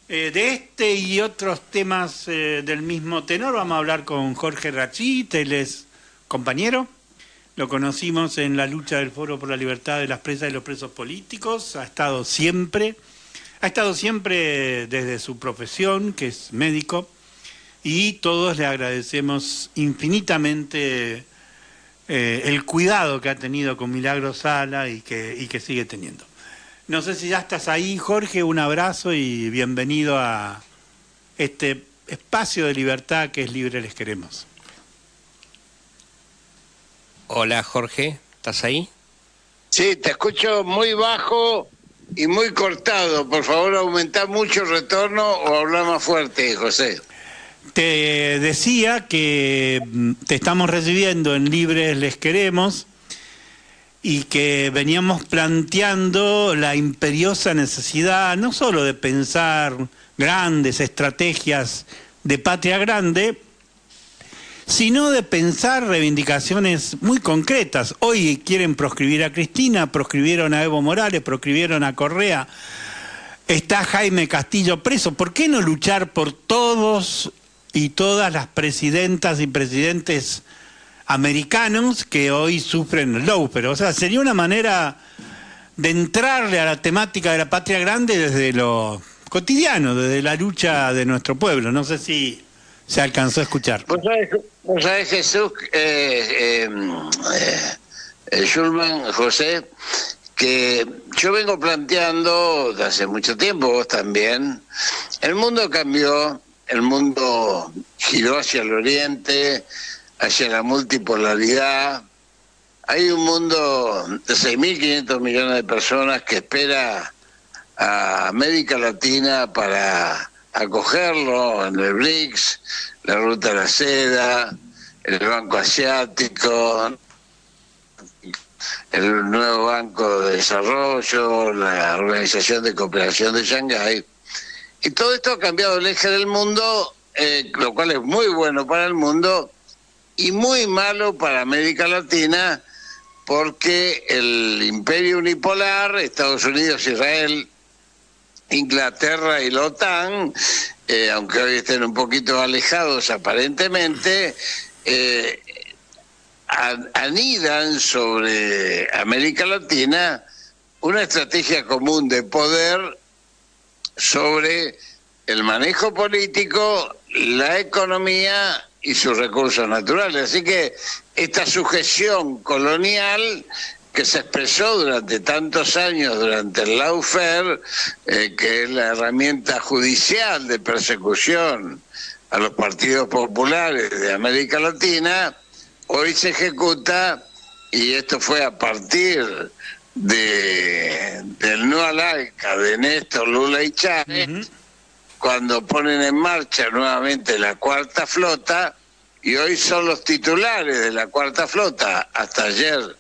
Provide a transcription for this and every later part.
De este y otros temas del mismo tenor vamos a hablar con Jorge Rachit. Él es compañero. Lo conocimos en la lucha del Foro por la Libertad de las Presas y los Presos Políticos. Ha estado siempre desde su profesión, que es médico, y todos le agradecemos infinitamente el cuidado que ha tenido con Milagros Sala y que sigue teniendo. No sé si ya estás ahí, Jorge, un abrazo y bienvenido a este espacio de libertad que es Libre Les Queremos. Hola, Jorge, ¿estás ahí? Sí, te escucho muy bajo y muy cortado. Por favor, aumenta mucho el retorno o habla más fuerte, José. Te decía que te estamos recibiendo en Libres Les Queremos y que veníamos planteando la imperiosa necesidad no solo de pensar grandes estrategias de patria grande, sino de pensar reivindicaciones muy concretas. Hoy quieren proscribir a Cristina, proscribieron a Evo Morales, proscribieron a Correa, está Jaime Castillo preso. ¿Por qué no luchar por todos y todas las presidentas y presidentes americanos que hoy sufren el lawfare? O sea, sería una manera de entrarle a la temática de la patria grande desde lo cotidiano, desde la lucha de nuestro pueblo. No sé si se alcanzó a escuchar. Vos sabés, Jesús, Schulman, José, que yo vengo planteando desde hace mucho tiempo, vos también. El mundo cambió, el mundo giró hacia el oriente, hacia la multipolaridad. Hay un mundo de 6.500 millones de personas que espera a América Latina para acogerlo en el BRICS, la Ruta de la Seda, el Banco Asiático, el nuevo Banco de Desarrollo, la Organización de Cooperación de Shanghái. Y todo esto ha cambiado el eje del mundo, lo cual es muy bueno para el mundo y muy malo para América Latina, porque el imperio unipolar, Estados Unidos, Israel, Inglaterra y la OTAN, aunque hoy estén un poquito alejados aparentemente, anidan sobre América Latina una estrategia común de poder sobre el manejo político, la economía y sus recursos naturales. Así que esta sujeción colonial que se expresó durante tantos años durante el lawfare, que es la herramienta judicial de persecución a los partidos populares de América Latina, hoy se ejecuta, y esto fue a partir del no al ALCA de Néstor, Lula y Chávez, cuando ponen en marcha nuevamente la Cuarta Flota, y hoy son los titulares de la Cuarta Flota, hasta ayer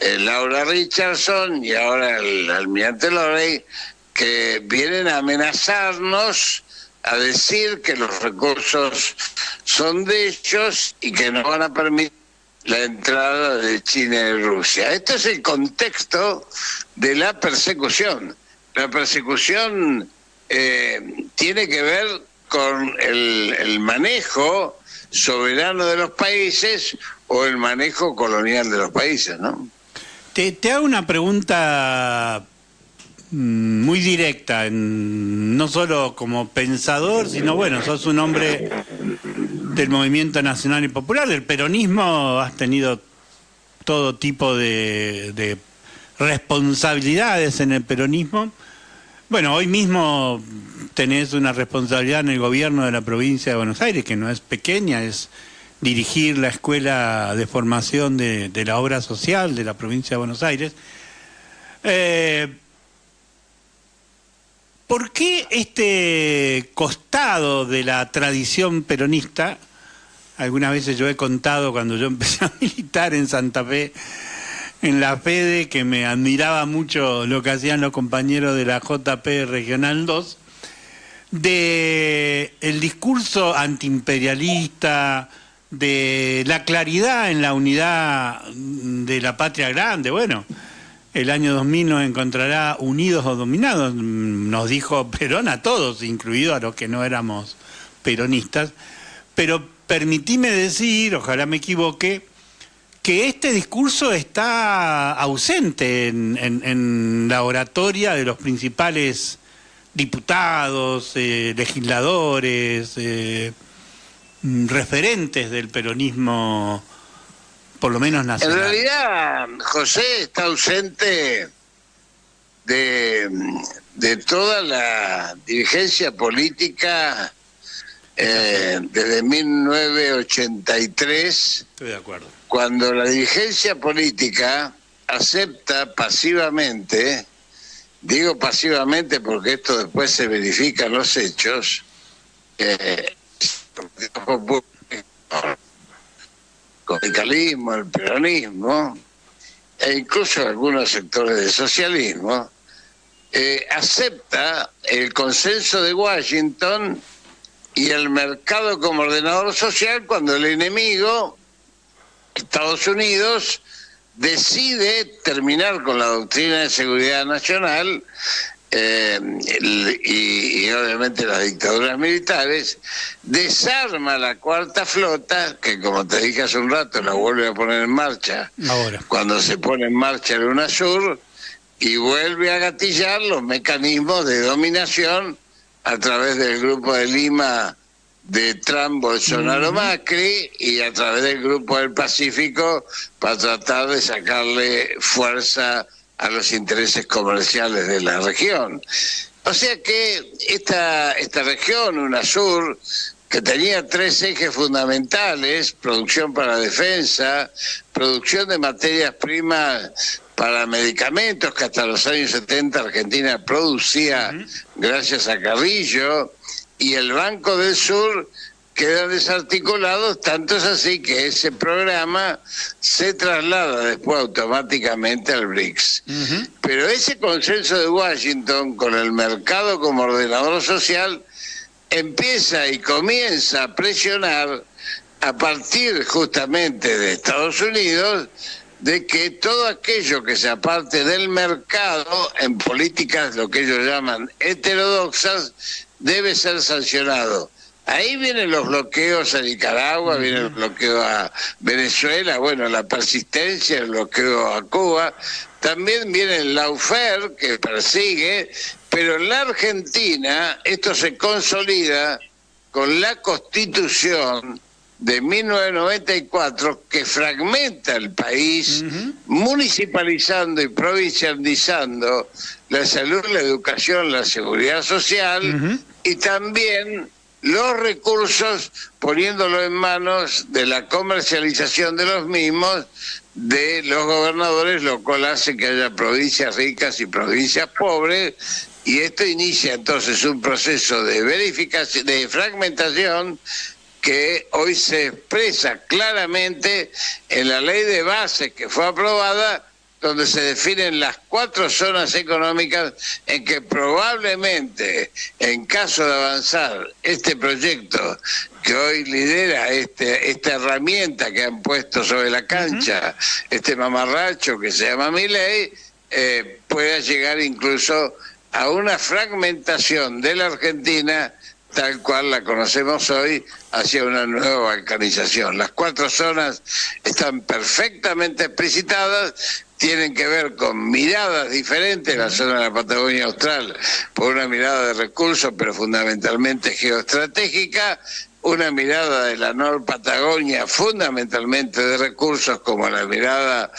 Laura Richardson y ahora el almirante Lorey, que vienen a amenazarnos, a decir que los recursos son de ellos y que no van a permitir la entrada de China y Rusia. Este es el contexto de la persecución. La persecución tiene que ver con el manejo soberano de los países o el manejo colonial de los países, ¿no? Te hago una pregunta muy directa, no solo como pensador, sino bueno, sos un hombre del movimiento nacional y popular, del peronismo, has tenido todo tipo de responsabilidades en el peronismo. Bueno, hoy mismo tenés una responsabilidad en el gobierno de la provincia de Buenos Aires, que no es pequeña, es dirigir la escuela de formación de la obra social de la provincia de Buenos Aires. ¿Por qué este costado de la tradición peronista? Algunas veces yo he contado cuando yo empecé a militar en Santa Fe, en la FEDE, que me admiraba mucho lo que hacían los compañeros de la JP Regional 2, de el discurso antiimperialista, de la claridad en la unidad de la patria grande. Bueno, el año 2000 nos encontrará unidos o dominados, nos dijo Perón a todos, incluido a los que no éramos peronistas, pero permitime decir, ojalá me equivoque, que este discurso está ausente en la oratoria de los principales diputados, legisladores, referentes del peronismo, por lo menos nacional. En realidad, José está ausente de toda la dirigencia política desde 1983. Estoy de acuerdo. Cuando la dirigencia política acepta pasivamente, digo pasivamente porque esto después se verifica en los hechos, el radicalismo, el peronismo, e incluso algunos sectores del socialismo, acepta el consenso de Washington y el mercado como ordenador social cuando el enemigo, Estados Unidos, decide terminar con la doctrina de seguridad nacional y obviamente las dictaduras militares, desarma la cuarta flota, que como te dije hace un rato, la vuelve a poner en marcha ahora, cuando se pone en marcha el UNASUR, y vuelve a gatillar los mecanismos de dominación a través del Grupo de Lima de Trump, Bolsonaro, Macri, y a través del Grupo del Pacífico para tratar de sacarle fuerza a los intereses comerciales de la región. O sea que esta región, UNASUR, que tenía 3 ejes fundamentales: producción para defensa, producción de materias primas para medicamentos, que hasta los años 70 Argentina producía gracias a Carrillo, y el Banco del Sur, quedan desarticulados, tanto es así que ese programa se traslada después automáticamente al BRICS. Pero ese consenso de Washington, con el mercado como ordenador social, empieza y comienza a presionar a partir justamente de Estados Unidos, de que todo aquello que se aparte del mercado en políticas, lo que ellos llaman heterodoxas, debe ser sancionado. Ahí vienen los bloqueos a Nicaragua, viene el bloqueo a Venezuela, bueno, la persistencia, el bloqueo a Cuba. También viene el lawfare, que persigue, pero en la Argentina esto se consolida con la Constitución de 1994, que fragmenta el país, municipalizando y provincializando la salud, la educación, la seguridad social, y también los recursos, poniéndolo en manos de la comercialización de los mismos, de los gobernadores, lo cual hace que haya provincias ricas y provincias pobres, y esto inicia entonces un proceso de verificación, de fragmentación, que hoy se expresa claramente en la ley de bases que fue aprobada, donde se definen las 4 zonas económicas en que probablemente, en caso de avanzar este proyecto que hoy lidera esta herramienta que han puesto sobre la cancha, este mamarracho que se llama Milei, pueda llegar incluso a una fragmentación de la Argentina tal cual la conocemos hoy, hacia una nueva balcanización. Las 4 zonas están perfectamente explicitadas, tienen que ver con miradas diferentes. La zona de la Patagonia Austral, por una mirada de recursos, pero fundamentalmente geoestratégica; una mirada de la Nor-Patagonia, fundamentalmente de recursos, como la mirada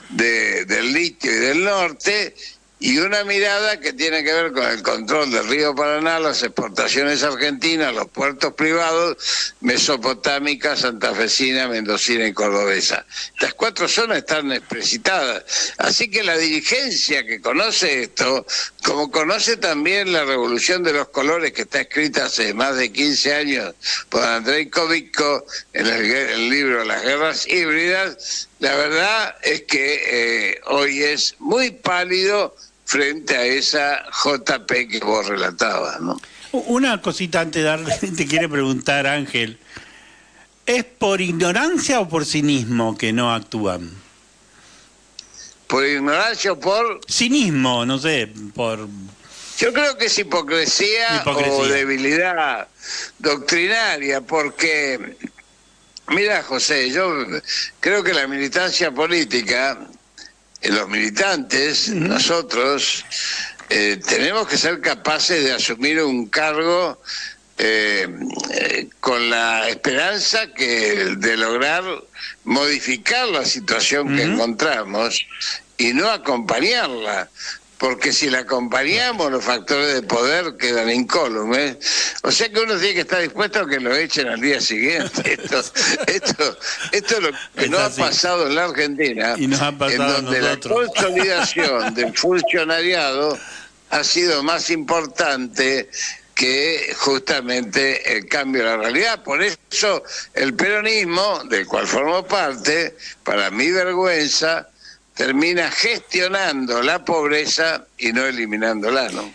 del litio y del norte; y una mirada que tiene que ver con el control del río Paraná, las exportaciones argentinas, los puertos privados, mesopotámica, santafesina, mendocina y cordobesa. Estas 4 zonas están explicitadas. Así que la dirigencia que conoce esto, como conoce también la revolución de los colores, que está escrita hace más de 15 años por Andrei Kovikko en el libro Las guerras híbridas, la verdad es que hoy es muy pálido frente a esa JP que vos relatabas, ¿no? Una cosita antes de darle, te quiere preguntar, Ángel. ¿Es por ignorancia o por cinismo que no actúan? ¿Por ignorancia o por...? Cinismo, no sé, por... Yo creo que es hipocresía o debilidad doctrinaria, porque, mira, José, yo creo que la militancia política, los militantes, nosotros, tenemos que ser capaces de asumir un cargo con la esperanza de lograr modificar la situación que encontramos y no acompañarla. Porque si la acompañamos, los factores de poder quedan incólumes. O sea que uno tiene que estar dispuesto a que lo echen al día siguiente. Esto es lo que nos ha pasado en la Argentina, y nos ha pasado en donde la consolidación del funcionariado ha sido más importante que justamente el cambio de la realidad. Por eso el peronismo, del cual formo parte, para mi vergüenza, termina gestionando la pobreza y no eliminándola, ¿no?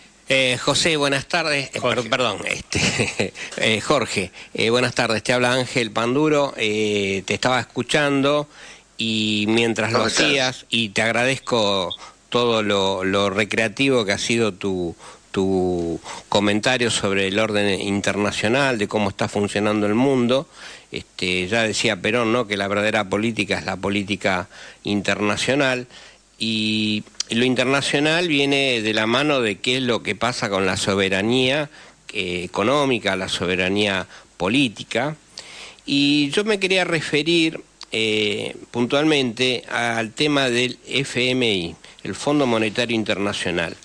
José, buenas tardes. Jorge, buenas tardes. Te habla Ángel Panduro. Te estaba escuchando y mientras lo hacías, y te agradezco todo lo recreativo que ha sido tu comentario sobre el orden internacional, de cómo está funcionando el mundo. Ya decía Perón, ¿no?, que la verdadera política es la política internacional, y lo internacional viene de la mano de qué es lo que pasa con la soberanía económica, la soberanía política. Y yo me quería referir puntualmente al tema del FMI, el Fondo Monetario Internacional,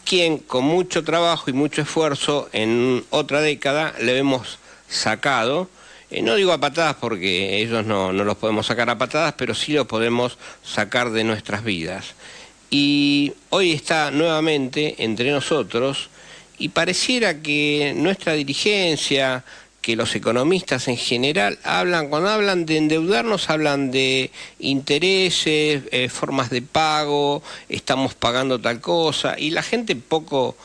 quien con mucho trabajo y mucho esfuerzo en otra década le hemos sacado, no digo a patadas porque ellos no los podemos sacar a patadas, pero sí los podemos sacar de nuestras vidas. Y hoy está nuevamente entre nosotros y pareciera que nuestra dirigencia, que los economistas en general cuando hablan de endeudarnos, hablan de intereses, formas de pago, estamos pagando tal cosa, y la gente poco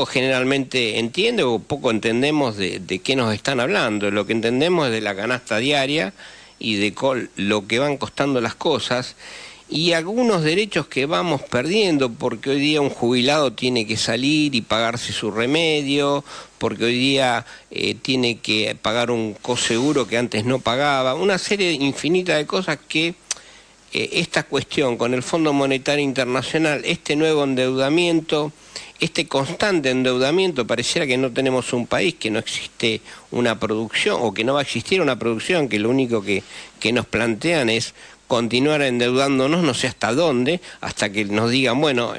generalmente entiende, o poco entendemos de qué nos están hablando. Lo que entendemos es de la canasta diaria y de lo que van costando las cosas, y algunos derechos que vamos perdiendo, porque hoy día un jubilado tiene que salir y pagarse su remedio, porque hoy día tiene que pagar un coseguro que antes no pagaba, una serie infinita de cosas que esta cuestión con el Fondo Monetario Internacional, este nuevo endeudamiento, este constante endeudamiento, pareciera que no tenemos un país, que no existe una producción, o que no va a existir una producción, que lo único que nos plantean es continuar endeudándonos, no sé hasta dónde, hasta que nos digan, bueno,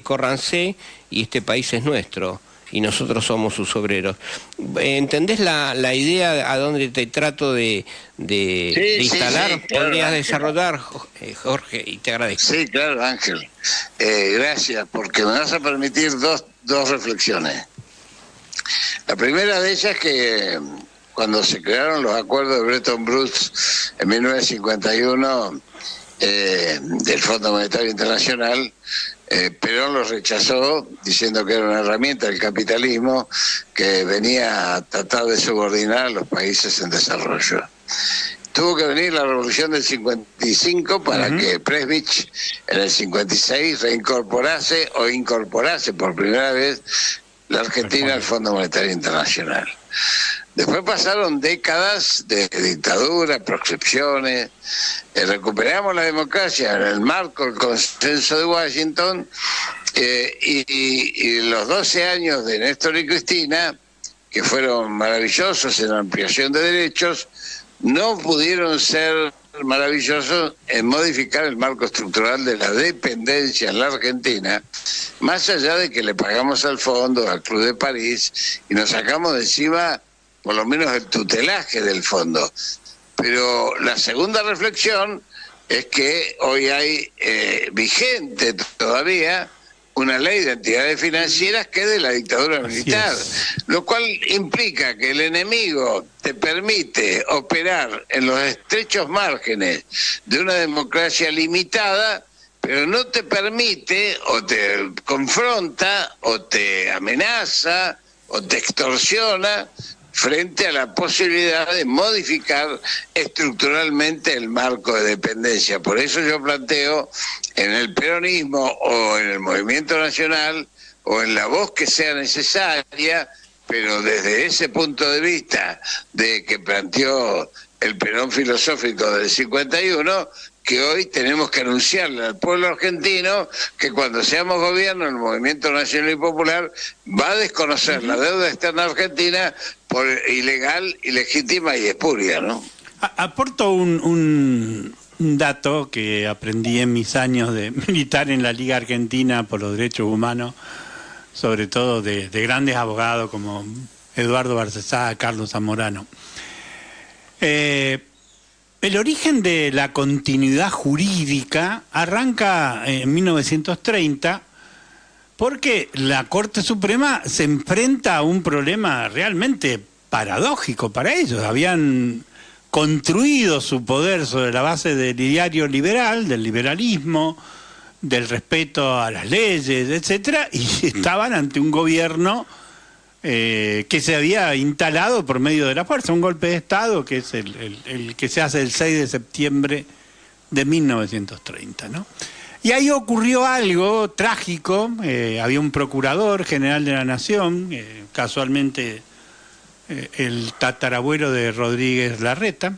córranse y este país es nuestro y nosotros somos sus obreros. ¿Entendés la idea a dónde te trato de instalar? Sí, claro, ¿Podrías Ángel desarrollar, Jorge? Y te agradezco. Sí, claro, Ángel. Gracias, porque me vas a permitir dos reflexiones. La primera de ellas es que cuando se crearon los acuerdos de Bretton Woods en 1951 del Fondo Monetario Internacional, Perón los rechazó diciendo que era una herramienta del capitalismo que venía a tratar de subordinar a los países en desarrollo. Tuvo que venir la revolución del 55 para que Presbich en el 56 reincorporase o incorporase por primera vez la Argentina al Fondo Monetario Internacional. Después pasaron décadas de dictadura, proscripciones, recuperamos la democracia en el marco del consenso de Washington, y los 12 años de Néstor y Cristina, que fueron maravillosos en ampliación de derechos, no pudieron ser maravillosos en modificar el marco estructural de la dependencia en la Argentina, más allá de que le pagamos al fondo, al Club de París, y nos sacamos de encima por lo menos el tutelaje del fondo. Pero la segunda reflexión es que hoy hay vigente todavía una ley de entidades financieras que es de la dictadura militar, lo cual implica que el enemigo te permite operar en los estrechos márgenes de una democracia limitada, pero no te permite, o te confronta, o te amenaza, o te extorsiona frente a la posibilidad de modificar estructuralmente el marco de dependencia. Por eso yo planteo en el peronismo o en el Movimiento Nacional o en la voz que sea necesaria, pero desde ese punto de vista de que planteó el Perón filosófico del 51, que hoy tenemos que anunciarle al pueblo argentino que cuando seamos gobierno, el Movimiento Nacional y Popular va a desconocer la deuda externa argentina por ilegal, ilegítima y espuria, ¿no? Aporto un dato que aprendí en mis años de militar en la Liga Argentina por los Derechos Humanos, sobre todo de grandes abogados como Eduardo Barcesá, Carlos Zamorano. El origen de la continuidad jurídica arranca en 1930 porque la Corte Suprema se enfrenta a un problema realmente paradójico para ellos. Habían construido su poder sobre la base del ideario liberal, del liberalismo, del respeto a las leyes, etcétera, y estaban ante un gobierno que se había instalado por medio de la fuerza, un golpe de Estado que es el que se hace el 6 de septiembre de 1930, ¿no? Y ahí ocurrió algo trágico. Había un procurador general de la Nación, casualmente el tatarabuelo de Rodríguez Larreta,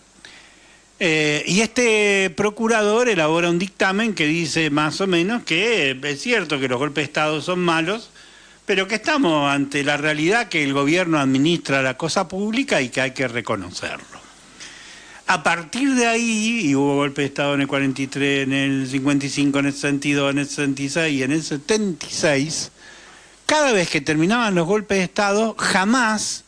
y este procurador elabora un dictamen que dice más o menos que es cierto que los golpes de Estado son malos, pero que estamos ante la realidad que el gobierno administra la cosa pública y que hay que reconocerlo. A partir de ahí, y hubo golpe de Estado en el 43, en el 55, en el 62, en el 66 y en el 76, cada vez que terminaban los golpes de Estado, jamás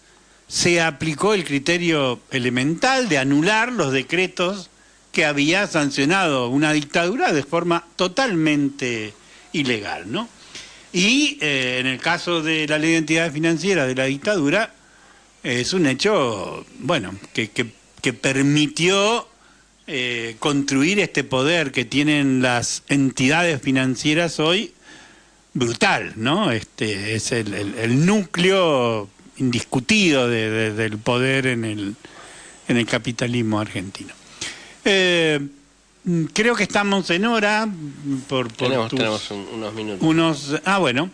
se aplicó el criterio elemental de anular los decretos que había sancionado una dictadura de forma totalmente ilegal, ¿no? Y en el caso de la ley de entidades financieras de la dictadura, es un hecho, bueno, que permitió construir este poder que tienen las entidades financieras hoy, brutal, ¿no? Es el núcleo indiscutido del poder en el capitalismo argentino. Creo que estamos en hora. Tenemos unos minutos. Bueno.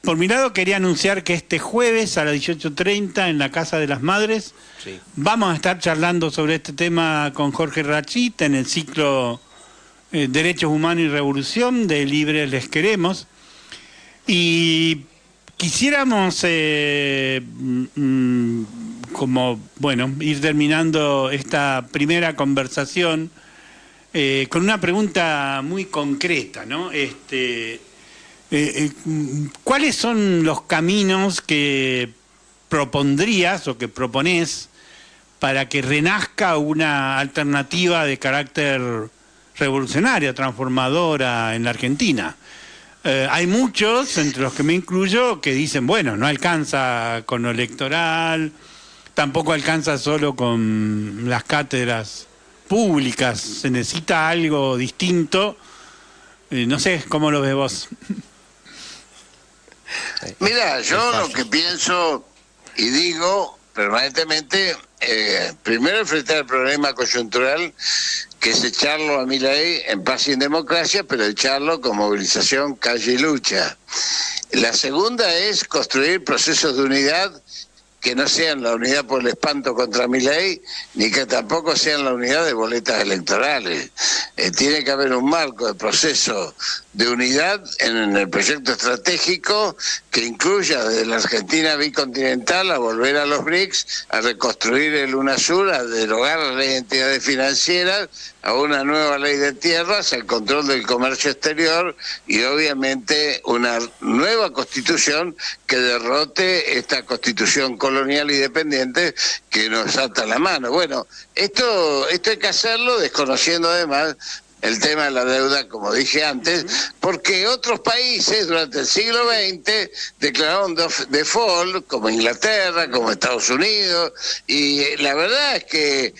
Por mi lado quería anunciar que este jueves a las 18:30 en la Casa de las Madres vamos a estar charlando sobre este tema con Jorge Rachit en el ciclo Derechos Humanos y Revolución de Libres Les Queremos. Y quisiéramos ir terminando esta primera conversación con una pregunta muy concreta, ¿no? ¿Cuáles son los caminos que propondrías o que proponés para que renazca una alternativa de carácter revolucionaria, transformadora en la Argentina? Hay muchos, entre los que me incluyo, que dicen, bueno, no alcanza con lo electoral, tampoco alcanza solo con las cátedras públicas, se necesita algo distinto. No sé, ¿cómo lo ves vos? Mira, yo lo que pienso y digo permanentemente, primero enfrentar el problema coyuntural, que es echarlo a Milei en paz y en democracia, pero echarlo con movilización, calle y lucha. La segunda es construir procesos de unidad que no sean la unidad por el espanto contra Milei, ni que tampoco sean la unidad de boletas electorales. Tiene que haber un marco de proceso de unidad en el proyecto estratégico que incluya desde la Argentina bicontinental a volver a los BRICS, a reconstruir el UNASUR, a derogar la ley de entidades financieras, a una nueva ley de tierras, al control del comercio exterior y obviamente una nueva constitución que derrote esta constitución colonial y dependiente que nos ata la mano. Bueno, esto hay que hacerlo desconociendo además el tema de la deuda, como dije antes, porque otros países durante el siglo XX declararon default, como Inglaterra, como Estados Unidos, y la verdad es que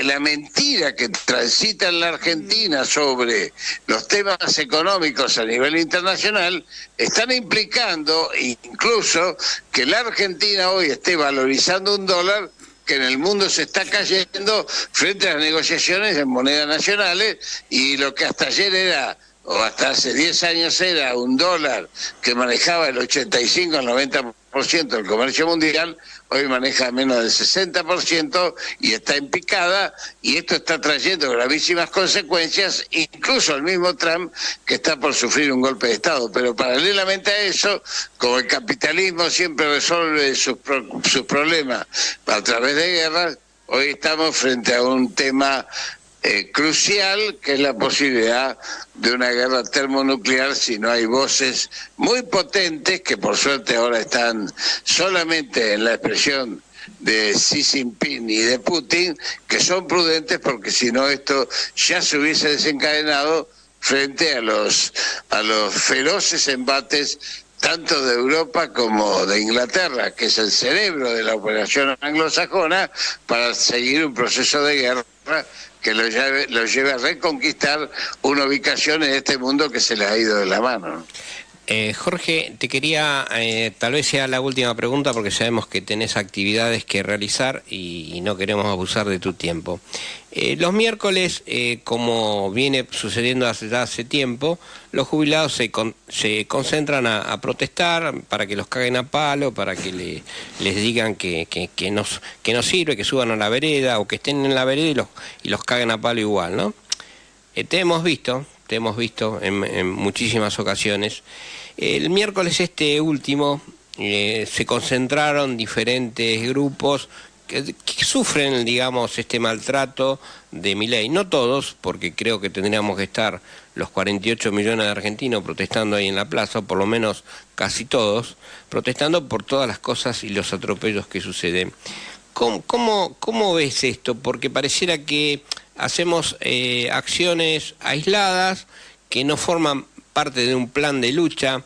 la mentira que transita en la Argentina sobre los temas económicos a nivel internacional están implicando incluso que la Argentina hoy esté valorizando un dólar que en el mundo se está cayendo frente a las negociaciones en monedas nacionales, y lo que hasta ayer era, o hasta hace 10 años era, un dólar que manejaba el 85 al 90% del comercio mundial, hoy maneja menos del 60% y está en picada, y esto está trayendo gravísimas consecuencias, incluso el mismo Trump, que está por sufrir un golpe de Estado. Pero paralelamente a eso, como el capitalismo siempre resuelve sus problemas a través de guerras, hoy estamos frente a un tema crucial, que es la posibilidad de una guerra termonuclear si no hay voces muy potentes, que por suerte ahora están solamente en la expresión de Xi Jinping y de Putin, que son prudentes, porque si no esto ya se hubiese desencadenado frente a los feroces embates tanto de Europa como de Inglaterra, que es el cerebro de la operación anglosajona, para seguir un proceso de guerra que lo lleve a reconquistar una ubicación en este mundo que se le ha ido de la mano. Jorge, te quería, tal vez sea la última pregunta, porque sabemos que tenés actividades que realizar y no queremos abusar de tu tiempo. Los miércoles, como viene sucediendo hace tiempo, los jubilados se concentran a protestar para que los caguen a palo, para que les digan que no sirve, que suban a la vereda o que estén en la vereda y los caguen a palo igual, ¿no? Te hemos visto en muchísimas ocasiones. El miércoles último se concentraron diferentes grupos que sufren, digamos, este maltrato de Milei. No todos, porque creo que tendríamos que estar los 48 millones de argentinos protestando ahí en la plaza, o por lo menos casi todos, protestando por todas las cosas y los atropellos que suceden. ¿Cómo ves esto? Porque pareciera que hacemos acciones aisladas que no forman parte de un plan de lucha.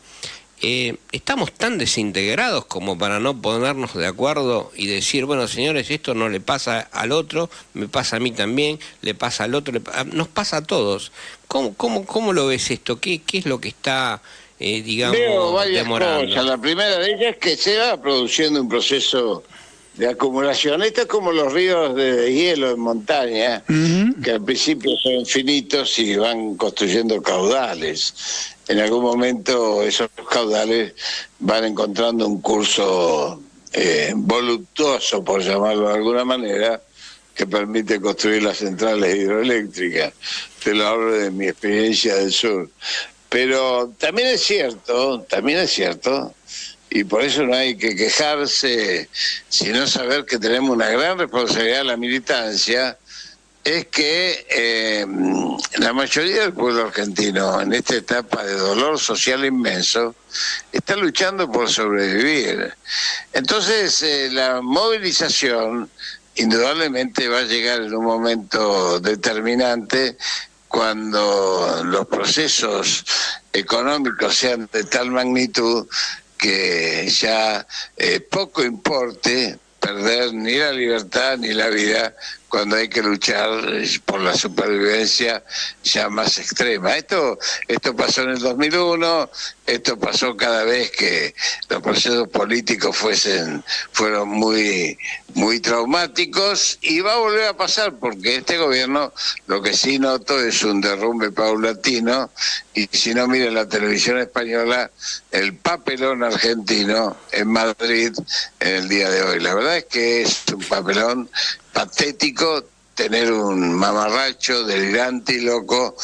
Estamos tan desintegrados como para no ponernos de acuerdo y decir, bueno, señores, esto no le pasa al otro, me pasa a mí también, le pasa al otro, nos pasa a todos. ¿Cómo lo ves esto? ¿Qué es lo que está, digamos, Veo varias demorando? cosas. La primera de ellas es que se va produciendo un proceso de acumulación. Esto es como los ríos de hielo en montaña, que al principio son infinitos y van construyendo caudales. En algún momento esos caudales van encontrando un curso voluptuoso, por llamarlo de alguna manera, que permite construir las centrales hidroeléctricas. Te lo hablo de mi experiencia del sur. Pero también es cierto, y por eso no hay que quejarse, sino saber que tenemos una gran responsabilidad en la militancia, es que la mayoría del pueblo argentino, en esta etapa de dolor social inmenso, está luchando por sobrevivir. Entonces, la movilización indudablemente va a llegar en un momento determinante, cuando los procesos económicos sean de tal magnitud que ya poco importe perder ni la libertad ni la vida cuando hay que luchar por la supervivencia ya más extrema. Esto pasó en el 2001, esto pasó cada vez que los procesos políticos fueron muy traumáticos, y va a volver a pasar, porque este gobierno, lo que sí noto es un derrumbe paulatino, y si no, miren la televisión española, el papelón argentino en Madrid en el día de hoy. La verdad es que es un papelón patético tener un mamarracho delirante y loco,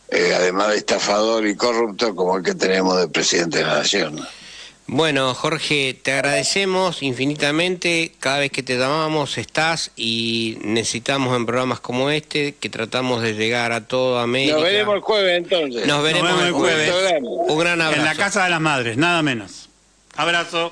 además de estafador y corrupto, como el que tenemos de presidente de la Nación. Bueno, Jorge, te agradecemos infinitamente. Cada vez que te llamamos estás, y necesitamos en programas como este, que tratamos de llegar a toda América. Nos veremos el jueves entonces. Nos veremos el jueves. Un gran abrazo. En la Casa de las Madres, nada menos. Abrazo.